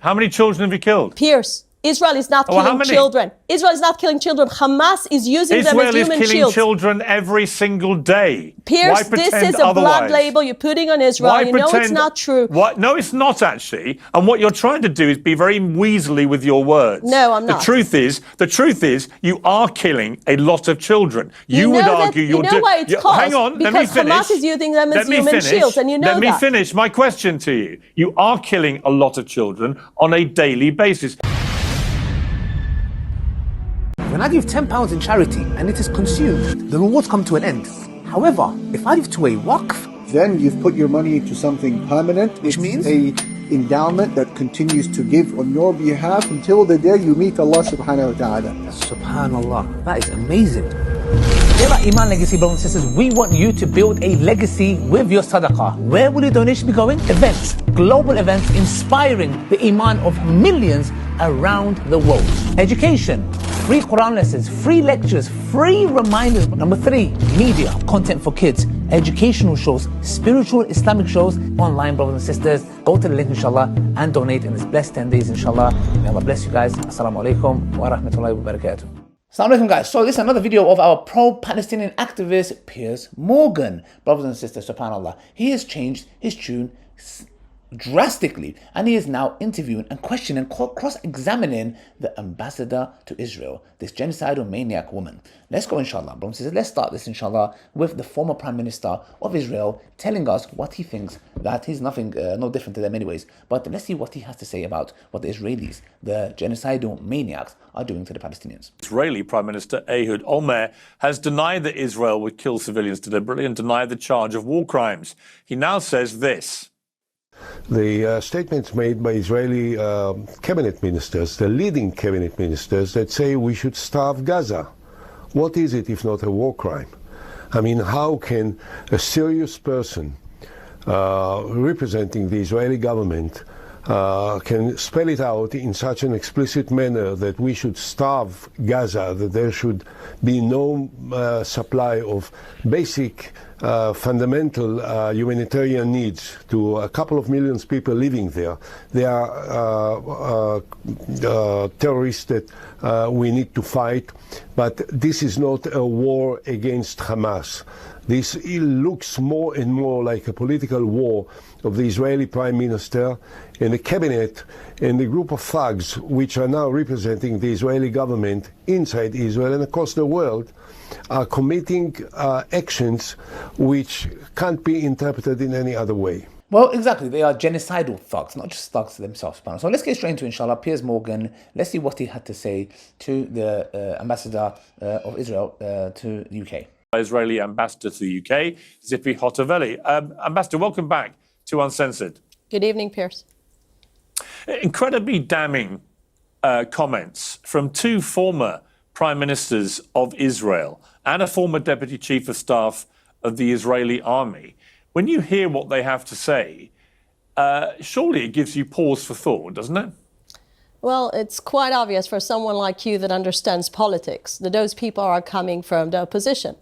How many children have you killed? Piers, Israel is not killing children. Israel is not killing children. Hamas is using them as human shields. Israel is killing children every single day. Piers, this is a blood label you're putting on Israel. You know it's not true. No, it's not actually. And what you're trying to do is be very weaselly with your words. No, I'm not. The truth is, you are killing a lot of children. You would argue you're doing. Why it's caused? Hang on, let me finish. Because Hamas is using them as human shields, and you know that. Let me finish my question to you. You are killing a lot of children on a daily basis. When I give £10 in charity and it is consumed, the rewards come to an end. However, if I give to a waqf, then you've put your money into something permanent, which means a endowment that continues to give on your behalf until the day you meet Allah subhanahu wa ta'ala. Subhanallah, that is amazing. Here at Iman Legacy, brothers and sisters, we want you to build a legacy with your sadaqah. Where will your donation be going? Events, global events inspiring the Iman of millions around the world. Education, free Quran lessons, free lectures, free reminders. Number 3, media, content for kids, educational shows, spiritual Islamic shows, online, brothers and sisters. Go to the link, inshallah, and donate in this blessed 10 days, inshallah. May Allah bless you guys. Assalamu alaikum wa rahmatullahi wa barakatuh. Assalamu alaikum, guys. So this is another video of our pro-Palestinian activist Piers Morgan. Brothers and sisters, subhanAllah, he has changed his tune drastically, and he is now interviewing and questioning, cross-examining the ambassador to Israel, this genocidal maniac woman. Let's go, inshallah, brothers and sisters. Let's start this, inshallah, with the former Prime Minister of Israel telling us what he thinks, that he's nothing, no different to them anyways. But let's see what he has to say about what the Israelis, the genocidal maniacs, are doing to the Palestinians. Israeli Prime Minister Ehud Olmert has denied that Israel would kill civilians deliberately and denied the charge of war crimes. He now says this. The statements made by Israeli cabinet ministers, the leading cabinet ministers, that say we should starve Gaza. What is it if not a war crime? I mean, how can a serious person representing the Israeli government can spell it out in such an explicit manner that we should starve Gaza, that there should be no supply of basic fundamental humanitarian needs to a couple of million people living there. They are terrorists that we need to fight, but this is not a war against Hamas. This looks more and more like a political war of the Israeli Prime Minister and the cabinet and the group of thugs which are now representing the Israeli government inside Israel and across the world are committing actions which can't be interpreted in any other way. Well, exactly. They are genocidal thugs, not just thugs themselves. So let's get straight into, inshallah, Piers Morgan. Let's see what he had to say to the ambassador of Israel to the UK. Israeli ambassador to the UK, Zippy Hotovely. Ambassador, welcome back to Uncensored. Good evening, Piers. Incredibly damning comments from 2 former prime ministers of Israel and a former deputy chief of staff of the Israeli army. When you hear what they have to say, surely it gives you pause for thought, doesn't it? Well, it's quite obvious for someone like you that understands politics that those people are coming from the opposition.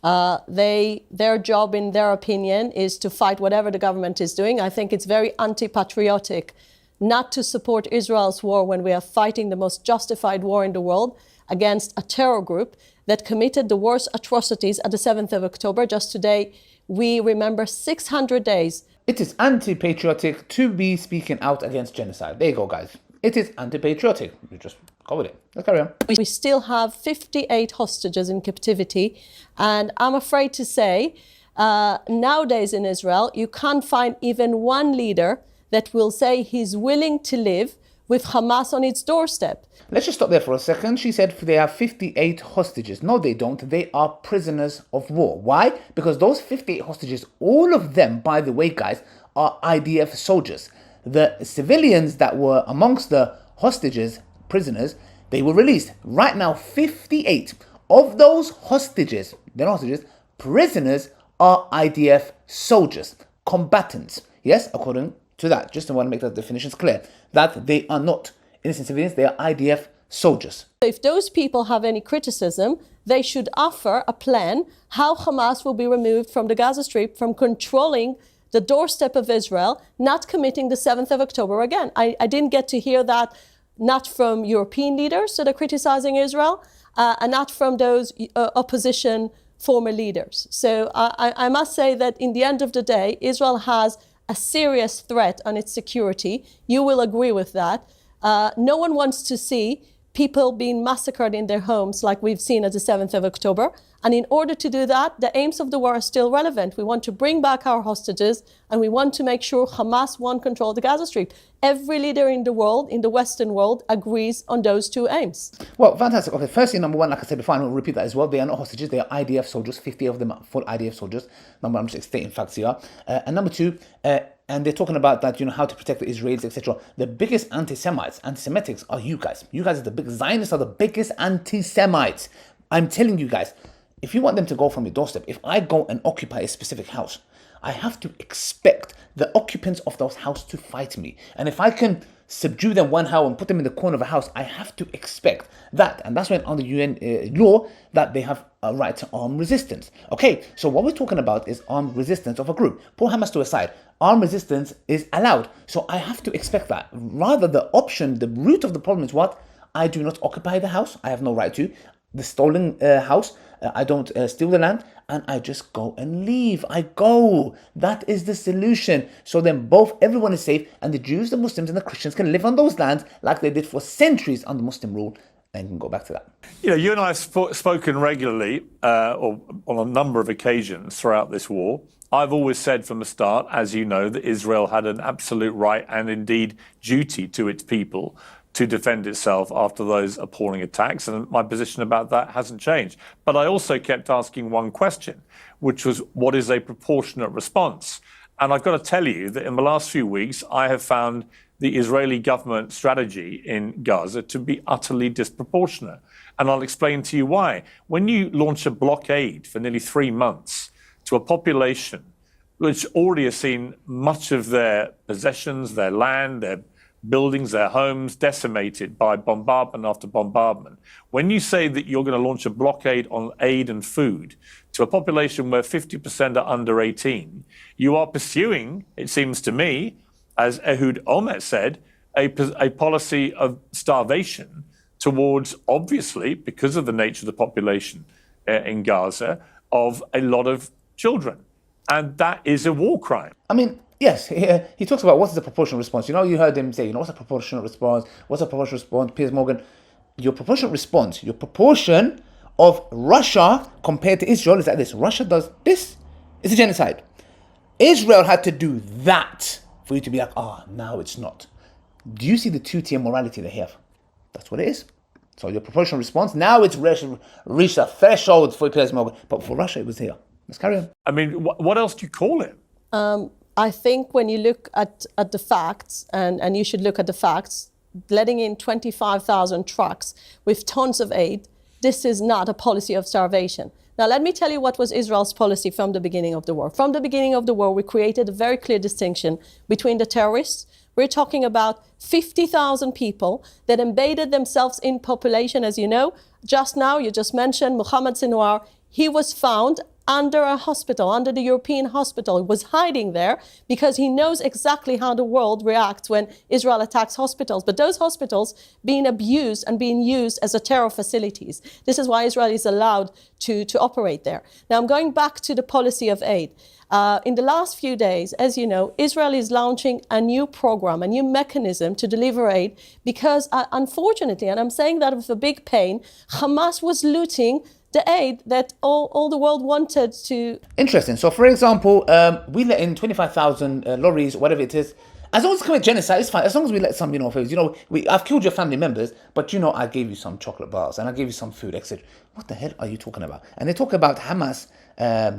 Their job, in their opinion, is to fight whatever the government is doing. I think it's very anti-patriotic not to support Israel's war when we are fighting the most justified war in the world against a terror group that committed the worst atrocities at the 7th of October. Just today, we remember 600 days. It is anti-patriotic to be speaking out against genocide. There you go, guys. It is anti-patriotic. You just go with it. Let's carry on. We still have 58 hostages in captivity. And I'm afraid to say, nowadays in Israel, you can't find even one leader that will say he's willing to live with Hamas on its doorstep. Let's just stop there for a second. She said they have 58 hostages. No, they don't. They are prisoners of war. Why? Because those 58 hostages, all of them, by the way, guys, are IDF soldiers. The civilians that were amongst the hostages, prisoners, they were released. Right now, 58 of those hostages, they're not hostages, prisoners, are IDF soldiers, combatants. Yes, according to that. Just want to make the definitions clear, that they are not innocent civilians, they are IDF soldiers. If those people have any criticism, they should offer a plan how Hamas will be removed from the Gaza Strip, from controlling the doorstep of Israel, not committing the 7th of October again. I didn't get to hear that, not from European leaders that are criticizing Israel, and not from those opposition former leaders. So I must say that in the end of the day, Israel has a serious threat on its security. You will agree with that. No one wants to see people being massacred in their homes like we've seen at the 7th of October. And in order to do that, the aims of the war are still relevant. We want to bring back our hostages, and we want to make sure Hamas won't control the Gaza Strip. Every leader in the world, in the Western world, agrees on those two aims. Well, fantastic. Okay, firstly, number one, like I said before, and I'll repeat that as well, they are not hostages, they are IDF soldiers, 50 of them are full IDF soldiers. Number one, I'm just stating facts here. And number two, and they're talking about that, how to protect the Israelis, etc. The biggest anti-Semitics are you guys. You guys are the biggest, Zionists are the biggest anti-Semites. I'm telling you guys, if you want them to go from your doorstep, if I go and occupy a specific house, I have to expect the occupants of those houses to fight me. And if I can subdue them one hour and put them in the corner of a house, I have to expect that. And that's when under UN law that they have a right to armed resistance. Okay, so what we're talking about is armed resistance of a group. Pull Hamas to a side. Armed resistance is allowed. So I have to expect that. Rather, the option, the root of the problem is what? I do not occupy the house. I have no right to. The stolen house, I don't steal the land, and I just go and leave. I go. That is the solution. So then everyone is safe, and the Jews, the Muslims, and the Christians can live on those lands like they did for centuries under Muslim rule, and can go back to that. You and I have spoken regularly, or on a number of occasions throughout this war. I've always said from the start, as you know, that Israel had an absolute right and indeed duty to its people to defend itself after those appalling attacks. And my position about that hasn't changed. But I also kept asking one question, which was, what is a proportionate response? And I've got to tell you that in the last few weeks, I have found the Israeli government strategy in Gaza to be utterly disproportionate. And I'll explain to you why. When you launch a blockade for nearly 3 months to a population which already has seen much of their possessions, their land, their buildings, their homes decimated by bombardment after bombardment. When you say that you're going to launch a blockade on aid and food to a population where 50% are under 18, you are pursuing, it seems to me, as Ehud Olmert said, a policy of starvation towards, obviously, because of the nature of the population in Gaza, of a lot of children. And that is a war crime. I mean, yes, he talks about what's the proportional response. You heard him say, what's a proportional response? What's a proportional response? Piers Morgan, your proportional response, your proportion of Russia compared to Israel is like this. Russia does this, it's a genocide. Israel had to do that for you to be like, now it's not. Do you see the two-tier morality they have? That's what it is. So your proportional response, now it's reached a threshold for Piers Morgan. But for Russia, it was here. Let's carry on. I mean, what else do you call it? I think when you look at the facts, and you should look at the facts, letting in 25,000 trucks with tons of aid, this is not a policy of starvation. Now, let me tell you what was Israel's policy from the beginning of the war. From the beginning of the war, we created a very clear distinction between the terrorists. We're talking about 50,000 people that embedded themselves in population, as you know. Just now, you just mentioned Mohammed Sinwar. He was found under a hospital, under the European hospital. He was hiding there because he knows exactly how the world reacts when Israel attacks hospitals. But those hospitals being abused and being used as a terror facilities. This is why Israel is allowed to operate there. Now, I'm going back to the policy of aid. In the last few days, as you know, Israel is launching a new program, a new mechanism to deliver aid because, unfortunately, and I'm saying that with a big pain, Hamas was looting the aid that all the world wanted to. Interesting. So, for example, we let in 25,000 lorries, whatever it is. As long as it's commit genocide, it's fine. As long as we let some, I've killed your family members, but I gave you some chocolate bars and I gave you some food, etc. What the hell are you talking about? And they talk about Hamas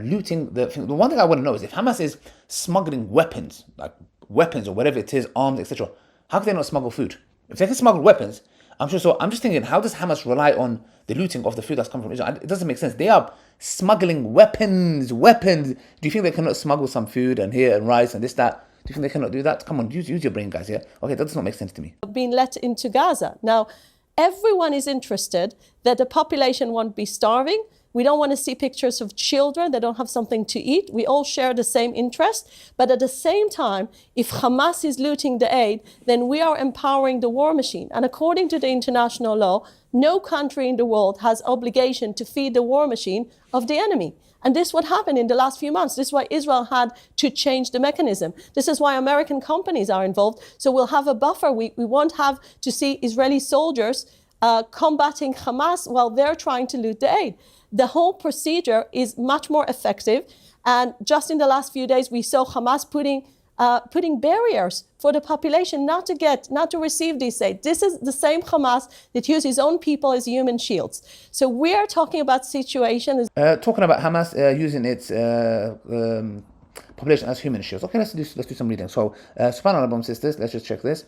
looting the one thing I want to know is if Hamas is smuggling weapons, like weapons or whatever it is, arms, etc. How can they not smuggle food? If they can smuggle weapons, I'm sure. So I'm just thinking, how does Hamas rely on the looting of the food that's coming from Israel? It doesn't make sense. They are smuggling weapons. Do you think they cannot smuggle some food and here and rice and this, that? Do you think they cannot do that? Come on, use your brain, guys, yeah? Okay, that does not make sense to me. Being let into Gaza. Now, everyone is interested that the population won't be starving, We don't want to see pictures of children that don't have something to eat. We all share the same interest. But at the same time, if Hamas is looting the aid, then we are empowering the war machine. And according to the international law, no country in the world has obligation to feed the war machine of the enemy. And this is what happened in the last few months. This is why Israel had to change the mechanism. This is why American companies are involved. So we'll have a buffer. We won't have to see Israeli soldiers combating Hamas while they're trying to loot the aid. The whole procedure is much more effective. And just in the last few days, we saw Hamas putting barriers for the population not to receive this aid. This is the same Hamas that uses his own people as human shields. So we are talking about situations. Talking about Hamas using its population as human shields. Okay, let's do some reading. So, subhanAllah, brothers and sisters, let's just check this.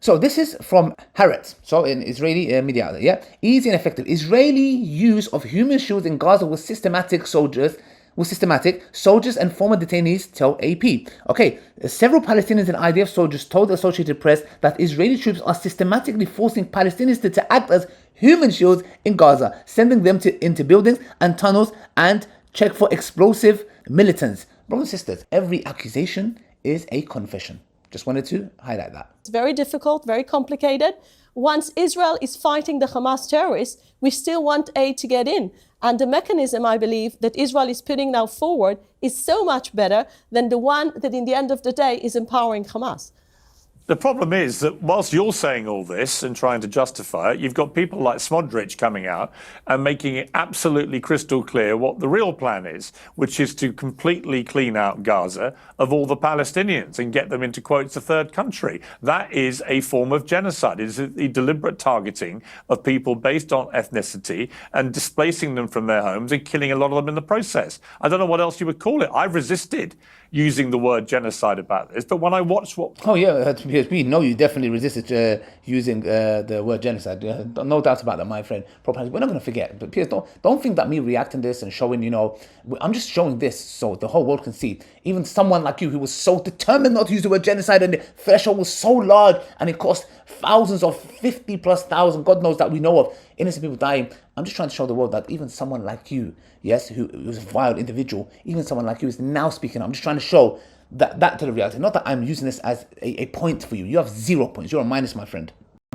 So this is from Haaretz, so in Israeli media outlet, yeah? Easy and effective. Israeli use of human shields in Gaza with systematic, soldiers and former detainees tell AP. Okay, several Palestinians and IDF soldiers told the Associated Press that Israeli troops are systematically forcing Palestinians to act as human shields in Gaza, sending them into buildings and tunnels and check for explosive militants. Brothers and sisters, every accusation is a confession. Just wanted to highlight that. It's very difficult, very complicated. Once Israel is fighting the Hamas terrorists, we still want aid to get in. And the mechanism, I believe, that Israel is putting now forward is so much better than the one that in the end of the day is empowering Hamas. The problem is that whilst you're saying all this and trying to justify it, you've got people like Smodrich coming out and making it absolutely crystal clear what the real plan is, which is to completely clean out Gaza of all the Palestinians and get them into, quotes, a third country. That is a form of genocide. It is the deliberate targeting of people based on ethnicity and displacing them from their homes and killing a lot of them in the process. I don't know what else you would call it. I've resisted using the word genocide about this, but when I watched what... Oh yeah, we know you definitely resisted using the word genocide. No doubt about that, my friend. We're not going to forget. But Piers, don't think that me reacting this and showing, I'm just showing this so the whole world can see. Even someone like you who was so determined not to use the word genocide and the threshold was so large and it cost thousands of 50,000+, God knows that we know of, innocent people dying. I'm just trying to show the world that even someone like you, yes, who was a vile individual, even someone like you is now speaking. I'm just trying to show that to the reality. Not that I'm using this as a point for you. You have 0 points. You're a minus, my friend.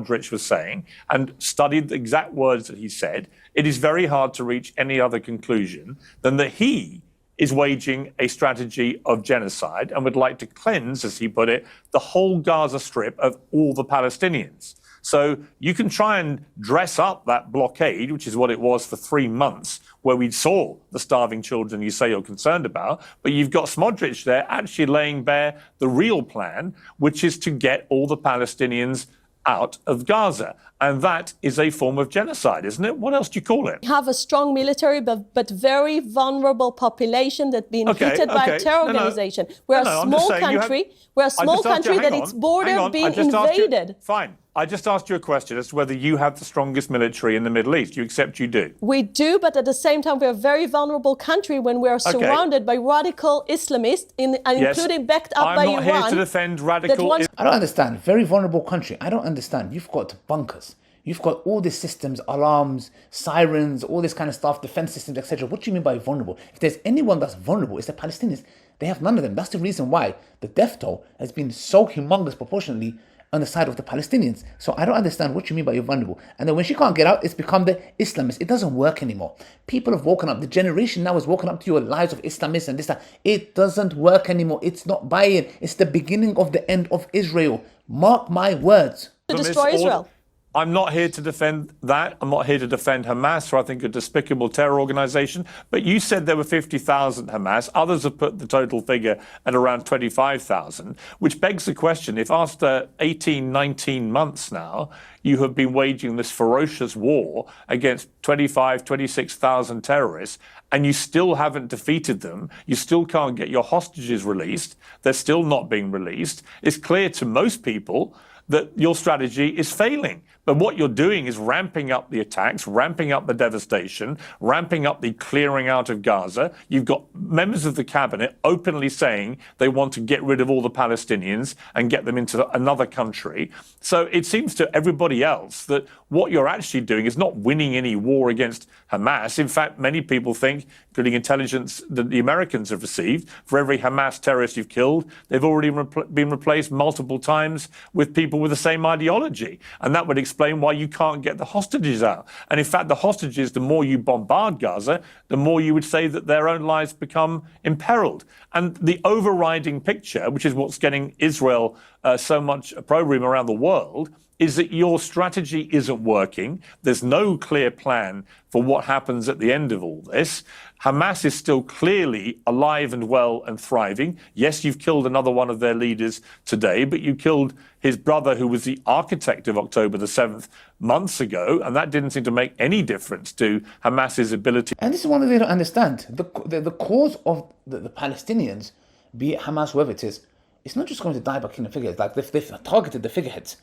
Rich was saying, and studied the exact words that he said, it is very hard to reach any other conclusion than that he is waging a strategy of genocide and would like to cleanse, as he put it, the whole Gaza Strip of all the Palestinians. So you can try and dress up that blockade, which is what it was for 3 months, where we saw the starving children you say you're concerned about, but you've got Smodrich there actually laying bare the real plan, which is to get all the Palestinians out of Gaza. And that is a form of genocide, isn't it? What else do you call it? We have a strong military, but very vulnerable population that's been hit by a terror organization. We're a small country. We're a small country that its border being invaded. Fine. I just asked you a question as to whether you have the strongest military in the Middle East. You accept you do? We do, but at the same time, we're a very vulnerable country when we're surrounded by radical Islamists, including backed up by Iran. I'm not here to defend radical... I don't understand. Very vulnerable country. I don't understand. You've got bunkers. You've got all these systems, alarms, sirens, all this kind of stuff, defense systems, etc. What do you mean by vulnerable? If there's anyone that's vulnerable, it's the Palestinians. They have none of them. That's the reason why the death toll has been so humongous proportionally on the side of the Palestinians. So I don't understand what you mean by you're vulnerable. And then when she can't get out, it's become the Islamists. It doesn't work anymore. People have woken up. The generation now has woken up to your lies of Islamists and this, that. It doesn't work anymore. It's not buying. It's the beginning of the end of Israel. Mark my words. To destroy Israel. I'm not here to defend that. I'm not here to defend Hamas, who I think are a despicable terror organization. But you said there were 50,000 Hamas. Others have put the total figure at around 25,000, which begs the question, if after 18, 19 months now, you have been waging this ferocious war against 25, 26,000 terrorists, and you still haven't defeated them, you still can't get your hostages released, they're still not being released, it's clear to most people that your strategy is failing. But what you're doing is ramping up the attacks, ramping up the devastation, ramping up the clearing out of Gaza. You've got members of the cabinet openly saying they want to get rid of all the Palestinians and get them into another country. So it seems to everybody else that what you're actually doing is not winning any war against Hamas. In fact, many people think, including intelligence that the Americans have received, for every Hamas terrorist you've killed, they've already been replaced multiple times with people with the same ideology. And that would explain why you can't get the hostages out. And in fact, the hostages, the more you bombard Gaza, the more you would say that their own lives become imperiled. And the overriding picture, which is what's getting Israel so much opprobrium around the world, is that your strategy isn't working. There's no clear plan for what happens at the end of all this. Hamas is still clearly alive and well and thriving. Yes, you've killed another one of their leaders today, but you killed his brother, who was the architect of October the 7th months ago, and that didn't seem to make any difference to Hamas's ability. And this is one thing they don't understand. The cause of the Palestinians, be it Hamas, whoever it is, it's not just going to die by killing figureheads. Like they've targeted the figureheads.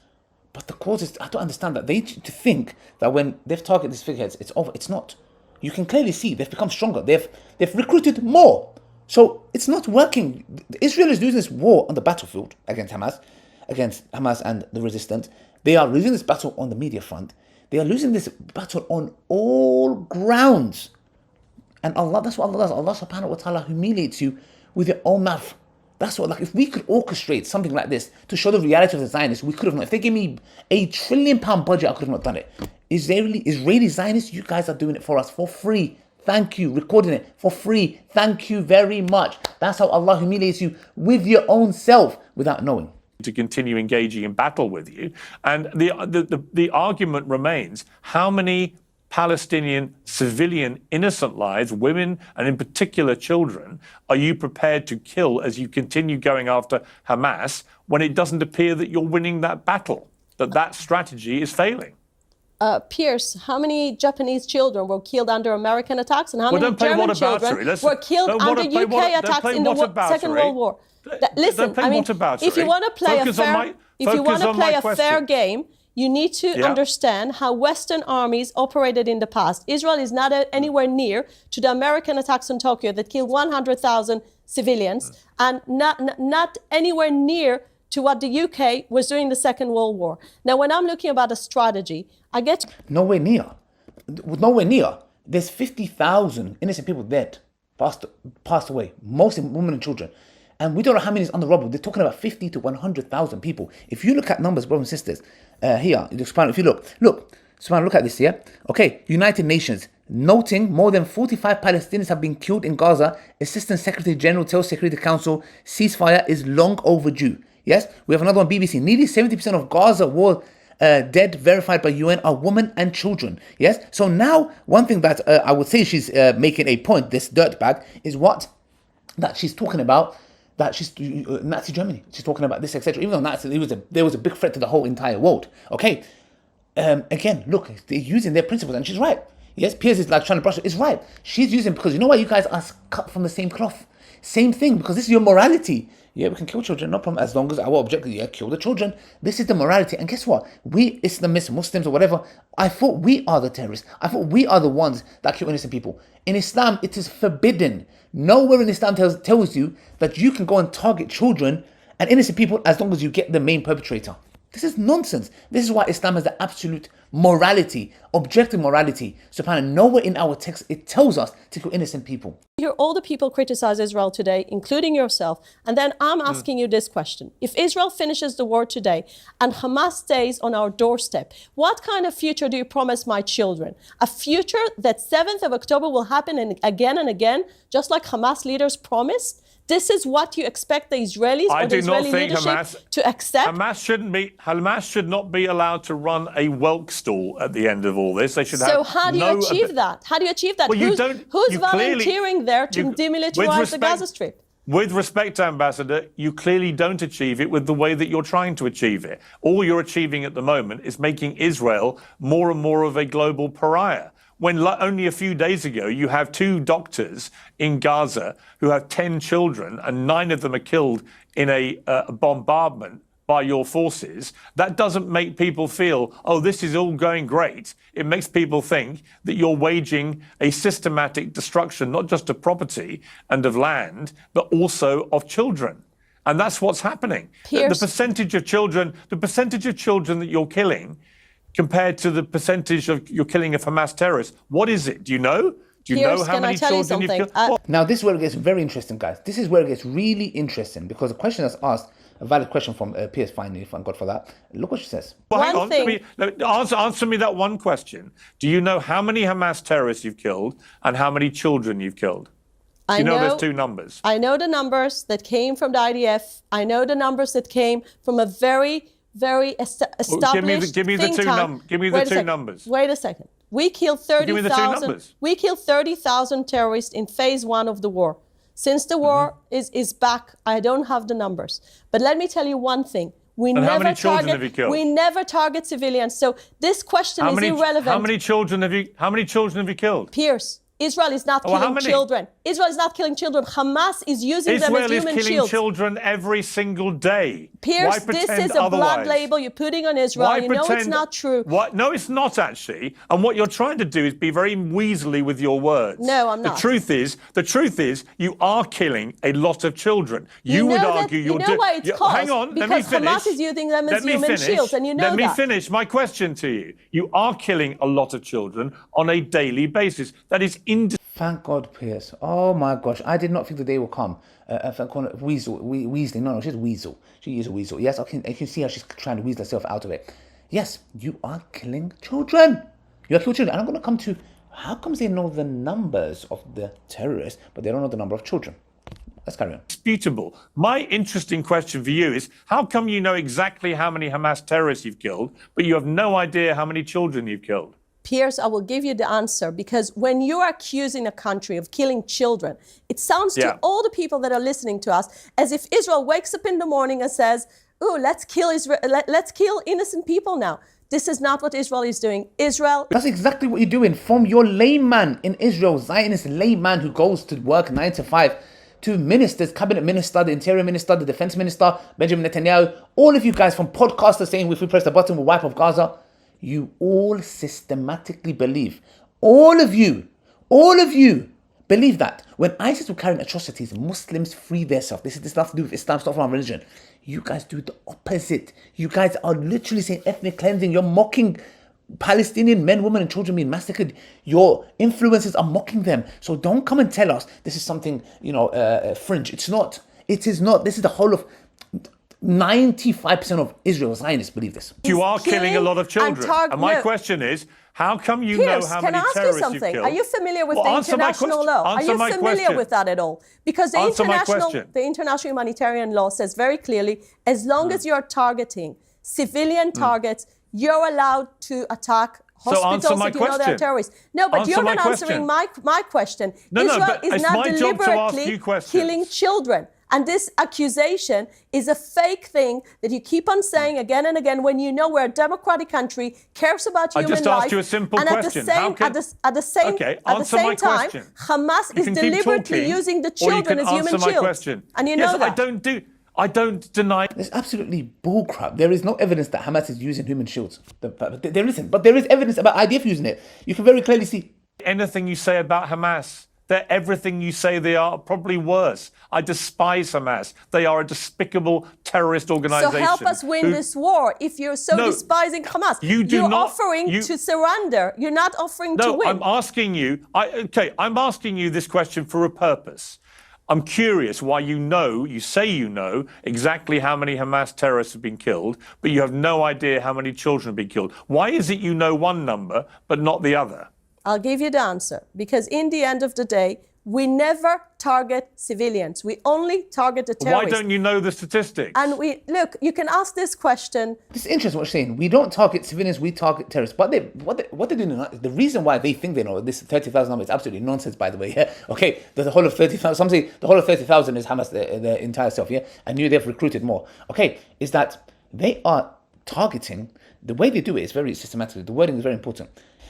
But the cause is, I don't understand that. They to think that when they've targeted these figureheads, it's over. It's not. You can clearly see they've become stronger. They've recruited more. So it's not working. Israel is losing this war on the battlefield against Hamas and the resistance. They are losing this battle on the media front. They are losing this battle on all grounds. And Allah, that's what Allah does. Allah subhanahu wa ta'ala humiliates you with your own mouth. That's what, like, if we could orchestrate something like this to show the reality of the Zionists, we could have not. If they gave me £1 trillion budget, I could have not done it. Israeli Zionists, you guys are doing it for us for free. Thank you. Recording it for free. Thank you very much. That's how Allah humiliates you with your own self without knowing. To continue engaging in battle with you. And the argument remains, how many Palestinian civilian innocent lives, women and in particular children, are you prepared to kill as you continue going after Hamas when it doesn't appear that you're winning that battle, that strategy is failing? Piers, how many Japanese children were killed under American attacks, and how many German children were killed under UK attacks in the Second World War? Listen, I mean, if you want to play a fair game, you need to understand how Western armies operated in the past. Israel is not anywhere near to the American attacks on Tokyo that killed 100,000 civilians, and not anywhere near to what the UK was doing in the Second World War. Now, when I'm looking about a strategy, I get... Nowhere near. Nowhere near. There's 50,000 innocent people dead, passed away, mostly women and children. And we don't know how many is on the rubble. They're talking about 50 to 100,000 people. If you look at numbers, brothers and sisters, here, if you look, Subhanallah, look at this here. Okay, United Nations, noting more than 45 Palestinians have been killed in Gaza. Assistant Secretary General tells Security Council ceasefire is long overdue. Yes, we have another one, BBC. Nearly 70% of Gaza war dead verified by UN are women and children. Yes, so now one thing that I would say she's making a point, this dirtbag, is what that she's talking about. That she's Nazi Germany. She's talking about this, etc. Even though Nazi, there was a big threat to the whole entire world. Okay, again, look, they're using their principles, and she's right. Yes, Piers is like trying to brush it. It's right. She's using, because you know why, you guys are cut from the same cloth, same thing, because this is your morality. Yeah, we can kill children, no problem, as long as our objective, kill the children. This is the morality. And guess what? We Islamists, Muslims, or whatever, I thought we are the terrorists. I thought we are the ones that kill innocent people. In Islam, it is forbidden. Nowhere in Islam tells you that you can go and target children and innocent people as long as you get the main perpetrator. This is nonsense. This is why Islam has the absolute morality, objective morality. SubhanAllah, nowhere in our text it tells us to kill innocent people. You hear all the people criticize Israel today, including yourself. And then I'm asking you this question. If Israel finishes the war today and Hamas stays on our doorstep, what kind of future do you promise my children? A future that 7th of October will happen and again, just like Hamas leaders promised? This is what you expect the Israelis or the Israeli leadership to accept? Hamas should not be allowed to run a whelk stall at the end of all this. They should have So how do you achieve that? How do you achieve that? Well, who's volunteering there to demilitarize the Gaza Strip? With respect, Ambassador, you clearly don't achieve it with the way that you're trying to achieve it. All you're achieving at the moment is making Israel more and more of a global pariah. When only a few days ago, you have 2 doctors in Gaza who have 10 children and 9 of them are killed in a bombardment by your forces, that doesn't make people feel, oh, this is all going great. It makes people think that you're waging a systematic destruction, not just of property and of land, but also of children. And that's what's happening. Piers. The percentage of children that you're killing compared to the percentage of you're killing of Hamas terrorists, what is it? Do you know? Do you Piers, know how can I many tell you children you've something? killed? Now, this is where it gets very interesting, guys. This is where it gets really interesting, because the question that's asked, a valid question from Piers, finally, thank God for that. Look what she says. Well, hang One on. thing- Answer me that one question. Do you know how many Hamas terrorists you've killed and how many children you've killed? Do you know those two numbers? I know the numbers that came from the IDF. I know the numbers that came from a very, very established give me the think two tank. give me the Wait a two second. numbers. Wait a second. We killed Give me the two 30,000. numbers. We killed 30,000 terrorists in phase 1 of the war. Since the war is back, I don't have the numbers. But let me tell you one thing. And how many children have you killed? We never target civilians. So this question is irrelevant. How many children have you killed? Piers, Israel is not how killing many? children. Israel is not killing children. Hamas is using them as Israel is human killing shields. children every single day. Pierce, Why this pretend is a blood otherwise? label you're putting on Israel. Why You know it's pretend- not true. What? No, it's not actually. And what you're trying to do is be very weaselly with your words. No, I'm not. The truth is, you are killing a lot of children. You would know that- argue you you're know why it's caused? Hang on, let me Because finish. Hamas is using them as Let me human finish. shields, and you know Let me that. finish my question to you. You are killing a lot of children on a daily basis. That is Thank God, Piers. Oh my gosh, I did not think the day will come. If I call it Weasel, Weasley. No, she's Weasel. She is a weasel. Yes, I can see how she's trying to weasel herself out of it. Yes, you are killing children. You are killing children. And I'm going to come to how comes they know the numbers of the terrorists, but they don't know the number of children. Let's carry on. indisputable. My interesting question for you is, how come you know exactly how many Hamas terrorists you've killed, but you have no idea how many children you've killed? Piers, I will give you the answer, because when you are accusing a country of killing children, it sounds to all the people that are listening to us as if Israel wakes up in the morning and says, "Oh, let's kill innocent people now." This is not what Israel is doing. That's exactly what you're doing. From your layman in Israel, Zionist layman who goes to work 9 to 5, to ministers, cabinet minister, the interior minister, the defense minister, Benjamin Netanyahu, all of you guys from podcasters saying if we press the button we'll wipe off Gaza. You all systematically believe, all of you believe that when ISIS were carrying atrocities, Muslims free themselves. This is nothing to do with Islam, it's not from religion. You guys do the opposite. You guys are literally saying ethnic cleansing. You're mocking Palestinian men, women, and children being massacred. Your influencers are mocking them. So don't come and tell us this is something, fringe. It's not. It is not. This is the whole of 95% of Israel Zionists believe this. You are killing a lot of children. And my no. question is, how come you Piers, know how can many I ask you terrorists you've something? killed? Are you familiar with Well, the answer my international question. law? Are Answer you my familiar question. with that at all? Because the Answer my international question. humanitarian law says very clearly, as long as you're targeting civilian targets, you're allowed to attack hospitals answer my if you know they're question. terrorists. No, but Answer you're my not answering question. my question. No, Israel but is it's not my job to ask deliberately you questions. killing children. And this accusation is a fake thing that you keep on saying again and again when you know we're a democratic country, cares about human life. just asked you a simple and question. At the same time, question. Hamas is can keep deliberately talking, using the or you children can as human answer my shields. question. And you Yes, know that. I don't deny. There's absolutely bullcrap. There is no evidence that Hamas is using human shields. There isn't. But there is evidence about IDF using it. You can very clearly see. Anything you say about Hamas, they're everything you say they are, probably worse. I despise Hamas. They are a despicable terrorist organization. So help us win this war if you're so despising Hamas. You're offering to surrender. You're not offering to win. I'm asking you. I'm asking you this question for a purpose. I'm curious why you say you know exactly how many Hamas terrorists have been killed, but you have no idea how many children have been killed. Why is it you know one number but not the other? I'll give you the answer. Because in the end of the day, we never target civilians. We only target the terrorists. Why don't you know the statistics? And look, you can ask this question. It's interesting what you're saying. We don't target civilians, we target terrorists. But what they're doing, the reason why they think they know this 30,000 number is absolutely nonsense, by the way. Yeah? Okay, the whole of 30,000, some say the whole of 30,000 is Hamas, the entire self, yeah? And they've recruited more. Okay, is that they are targeting, the way they do it is very systematic. The wording is very important.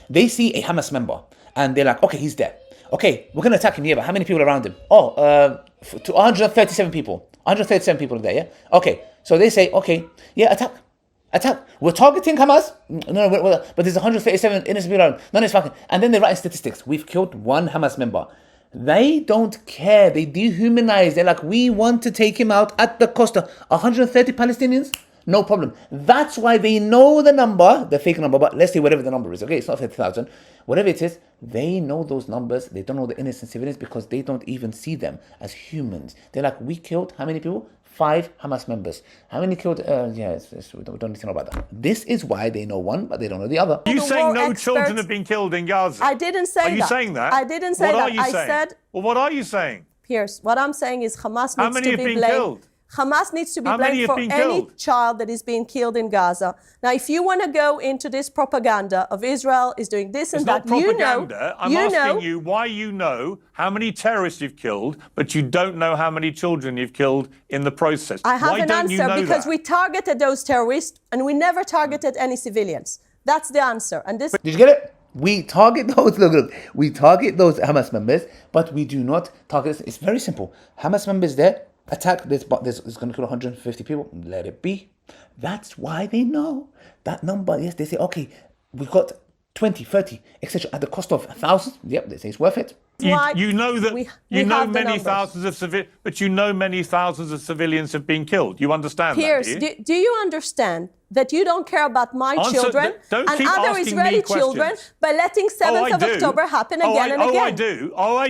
They see a Hamas member and they're like, okay, he's there. Okay, we're going to attack him but how many people around him? 137 people. 137 people are there, yeah? Okay, So they say, okay, yeah, attack. We're targeting Hamas. No, but there's 137 innocent people. None is fucking. And then they write in statistics. We've killed one Hamas member. They don't care. They dehumanize. They're like, we want to take him out at the cost of 130 Palestinians. No problem. That's why they know the number, the fake number, but let's say whatever the number is, okay? It's not 50,000. Whatever it is, they know those numbers. They don't know the innocent civilians because they don't even see them as humans. They're like, we killed how many people? 5 Hamas members. How many killed? We don't need to know about that. This is why they know one, but they don't know the other. Are you saying no children have been killed in Gaza? I didn't say that. Are you saying that? I didn't say that. What are you I saying? said, well, what are you saying? Piers, what I'm saying is Hamas How needs many to have be been blamed. killed? Hamas needs to be How many blamed have for been any killed? child that is being killed in Gaza. Now, if you want to go into this propaganda of Israel is doing this and It's that, not propaganda. I'm asking know, you why you know how many terrorists you've killed, but you don't know how many children you've killed in the process. I have why an don't you answer know because that? we targeted those terrorists and we never targeted any civilians. That's the answer. And this. Did you get it? We target those. Look. We target those Hamas members, but we do not target. It's very simple. Hamas members there. Attack this, but it's going to kill 150 people. Let it be. That's why they know that number. Yes, they say, okay, we've got 20, 30, etc. at the cost of thousands. Yep, they say it's worth it. You know that you know have the many numbers. thousands of civilians, but you know many thousands of civilians have been killed. You understand Piers, that, do you? do you understand that you don't care about my children don't and keep other asking me Israeli questions. children by letting 7th of October happen again and again? Oh, I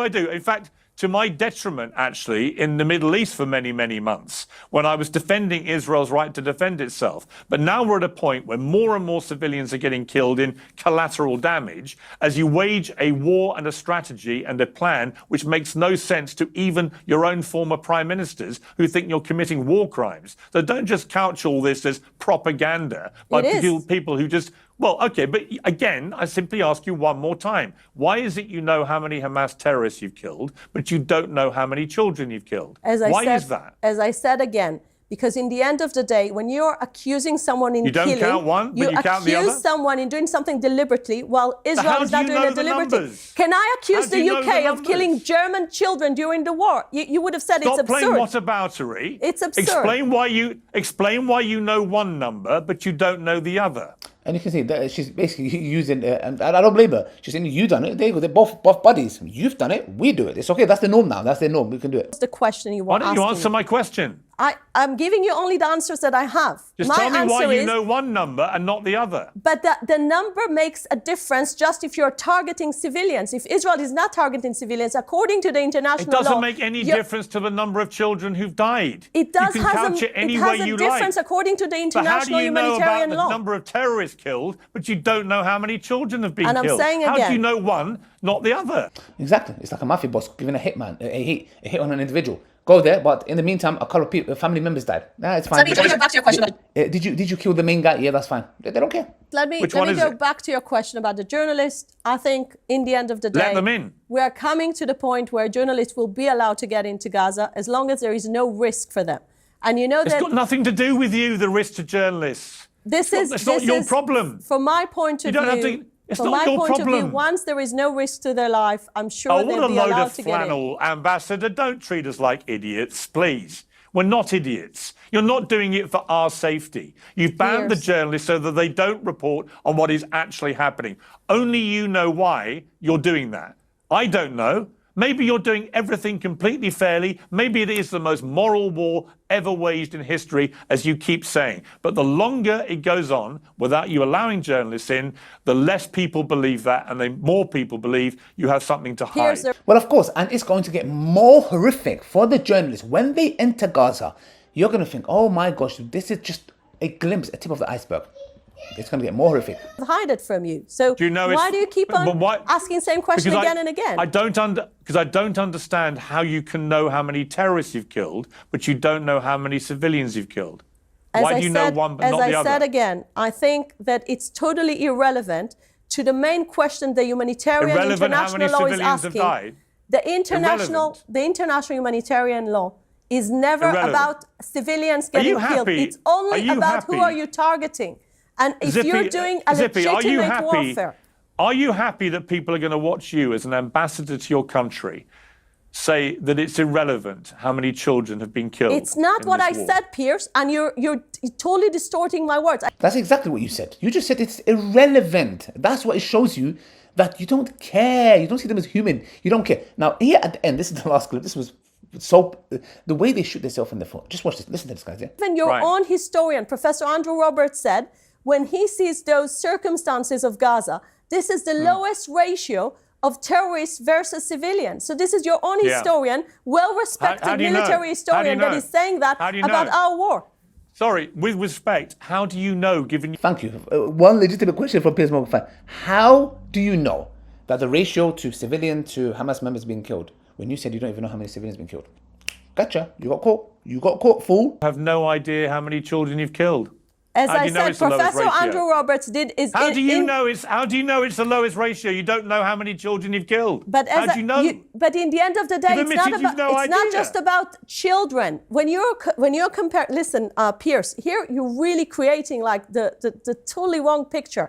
do. In fact, to my detriment, actually, in the Middle East for many, many months, when I was defending Israel's right to defend itself. But now we're at a point where more and more civilians are getting killed in collateral damage as you wage a war and a strategy and a plan which makes no sense to even your own former prime ministers who think you're committing war crimes. So don't just couch all this as propaganda by people who just... Well, okay, but again, I simply ask you one more time. Why is it you know how many Hamas terrorists you've killed, but you don't know how many children you've killed? Why is that? As I said again, because in the end of the day, when you're accusing someone in killing, you don't count one, but you count the other? accuse someone in doing something deliberately, while Israel is not doing it deliberately. Numbers? Can I accuse How do the you know UK the of killing German children during the war? You would have said Stop it's absurd. playing whataboutery. It's absurd. Explain why you know one number, but you don't know the other. And you can see that she's basically using, and I don't blame her. She's saying, you done it. There you go. They're both buddies. You've done it. We do it. It's okay. That's the norm now. That's the norm. We can do it. What's the question you Why want? don't you answer my question? I'm giving you only the answers that I have. Just tell me why you know one number and not the other. But the number makes a difference just if you're targeting civilians. If Israel is not targeting civilians, according to the international law... It doesn't make any difference to the number of children who've died. It does you can couch it any way you like. difference according to the international humanitarian But how do you know about law. the number of terrorists killed, but you don't know how many children have been And I'm killed? saying How again- do you know one, not the other? Exactly. It's like a mafia boss giving a hitman a hit on an individual. Go there, but in the meantime, a couple of people, family members died. Nah, it's fine. Let me go back to your question. Did you kill the main guy? Yeah, that's fine. They don't care. Let me go back to your question about the journalists. I think in the end of the day, let them in. We are coming to the point where journalists will be allowed to get into Gaza as long as there is no risk for them. And you know It's got nothing to do with you, the risk to journalists. It's not your problem. From my point of view, it's not your problem. Once there is no risk to their life, I'm sure they'll be allowed to get in. What a load of flannel, Ambassador. Don't treat us like idiots, please. We're not idiots. You're not doing it for our safety. You've banned the journalists so that they don't report on what is actually happening. Only you know why you're doing that. I don't know. Maybe you're doing everything completely fairly. Maybe it is the most moral war ever waged in history, as you keep saying. But the longer it goes on without you allowing journalists in, the less people believe that, and the more people believe you have something to hide. Well, of course, and it's going to get more horrific for the journalists. When they enter Gaza, you're going to think, oh my gosh, this is just a glimpse, a tip of the iceberg. It's going to get more horrific. Hide it from you. So why do you keep on asking the same question again and again? Because I don't understand how you can know how many terrorists you've killed, but you don't know how many civilians you've killed. Why do you know one but not the other? As I said again, I think that it's totally irrelevant to the main question the humanitarian international law is asking. The international humanitarian law is never about civilians getting killed. It's only about who are you targeting. And if you're doing a legitimate warfare... Are you happy that people are going to watch you as an ambassador to your country say that it's irrelevant how many children have been killed? It's not in what this I war? said, Piers, and you're totally distorting my words. That's exactly what you said. You just said it's irrelevant. That's what it shows you, that you don't care. You don't see them as human. You don't care. Now, here at the end, this is the last clip. This was so... The way they shoot themselves in the foot. Just watch this. Listen to this, guys. Yeah? Even your Right. own historian, Professor Andrew Roberts, said when he sees those circumstances of Gaza, this is the lowest ratio of terrorists versus civilians. So this is your own Yeah. historian, How well-respected do you know? military How do you historian that know? is saying that How do you about know? our war. Sorry, with respect, how do you know, given Thank you. One legitimate question from Piers Morgan fan. How do you know that the ratio to civilian to Hamas members being killed, when you said you don't even know how many civilians been killed? Gotcha. You got caught. You got caught, fool. have no idea how many children you've killed? As How do I you know said, it's the lowest Professor ratio? Andrew Roberts did is How do you know it's the lowest ratio? You don't know how many children you've killed. But how do you know? But in the end of the day, You've it's not admitted you've about. no It's not idea. just about children. When you're comparing, listen, Piers, here you're really creating like the totally wrong picture.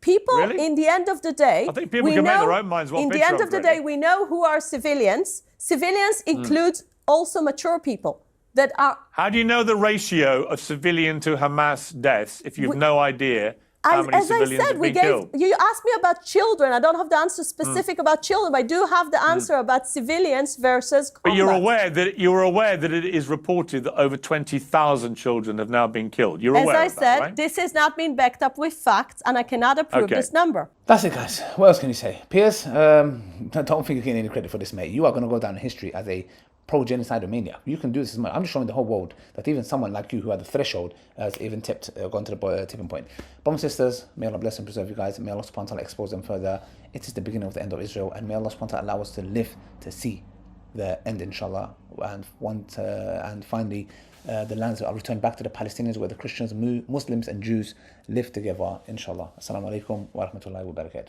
People, Really? in the end of the day, I think people we can make know, their own minds what in the picture end I'm of the creating. day, we know who are civilians. Civilians includes also mature people that are. How do you know the ratio of civilian to Hamas deaths if you've no idea how many As I civilians said, have been killed? you asked me about children. I don't have the answer specific about children, but I do have the answer about civilians versus combat. But you're aware that it is reported that over 20,000 children have now been killed. You're As aware I of said, that, right? this has not been backed up with facts, and I cannot approve Okay. this number. That's it, guys. What else can you say? Piers, don't think you're getting any credit for this, mate. You are going to go down in history as a pro-genocide mania. You can do this as much. I'm just showing the whole world that even someone like you who had the threshold has even gone to the tipping point. Brothers and sisters, may Allah bless and preserve you guys. May Allah subhanahu wa ta'ala expose them further. It is the beginning of the end of Israel, and may Allah subhanahu wa ta'ala allow us to live to see the end, inshallah, and finally the lands are returned back to the Palestinians, where the Christians, Muslims and Jews live together, inshallah. Assalamu alaikum wa rahmatullahi wa barakatuh.